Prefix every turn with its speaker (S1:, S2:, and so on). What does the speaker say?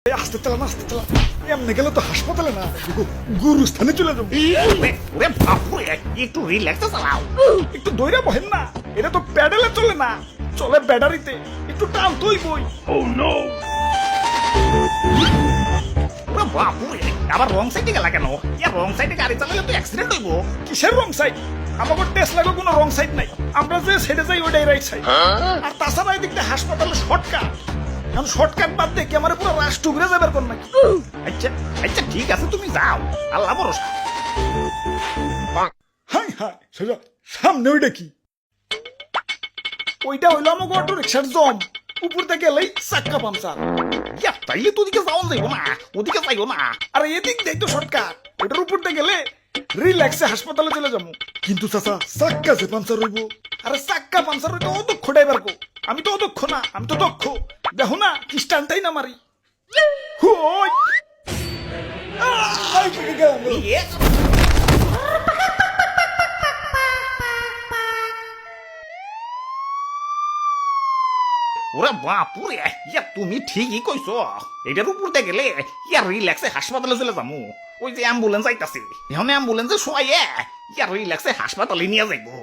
S1: আসতে চালান আসতে চালান, এমনি গেলে তো হাসপাতালে না, গুরুস্থানে চলে যাবো।
S2: ওরে বাপুরে, একটু রিল্যাক্সে চালাও।
S1: একটু দইরা বহেন না, এটা তো প্যাডেলে চলে না, চলে ব্যাটারিতে, একটু টান তুই বই।
S2: ওরে বাপুরে, আবার রং সাইডে গেলা কেন? রং সাইডে গাড়ি চালালে তো অ্যাক্সিডেন্ট হইব।
S1: কিসের রং সাইড? আমাকে টেসলাকে কোনো রং সাইড নাই, আমরা যে সাইডে যাই ওইটাই রাইট সাইড। আর তাছাড়া এদিক দিয়ে হাসপাতালে শর্টকাট, এখন শর্টকাট বাদ দিয়ে কি আমার পুরো রাষ্ট্র ঘুরে যাবার কোন নাকি?
S2: আচ্ছা আচ্ছা ঠিক আছে, তুমি যাও, আল্লাহ ভরসা।
S1: হাই হাই সোজা সামনে ওইটা কি? ওইটা হইলো আমাকে অটো রিক্সার জম, উপর থেকে গেলেই চাক্কা পামচার।
S2: তাইলে তো ওদিকে যাওয়া যাইব না, ওদিকে যাইও না।
S1: আর এদিক দেখ তো শর্টকাট, ওইটার উপর দিয়ে গেলে রিল্যাক্সে হাসপাতালে চলে যাবো। কিন্তু চাচা চাক্কা যে পাঞ্চার হইব, আরে চাক্কা পাঞ্চার হইতে অদক্ষ ড্রাইভার কো, আমি তো অদক্ষ না, আমি তো দক্ষ। দেখো না খ্রিস্টানটাই না মারি। হুই! আই, পড়ে গেলাম।
S2: ওরে বাপুরে, তুমি ঠিকই কইছো। এটার উপর দিয়ে গেলে রিল্যাক্সে হাসপাতালে চলে যাবো। ওই যে অ্যাম্বুলেন্স আইতাছে, এখন অ্যাম্বুলেন্সে শোয়াইয়ে রিল্যাক্সে হাসপাতালে নিয়ে যাইবো।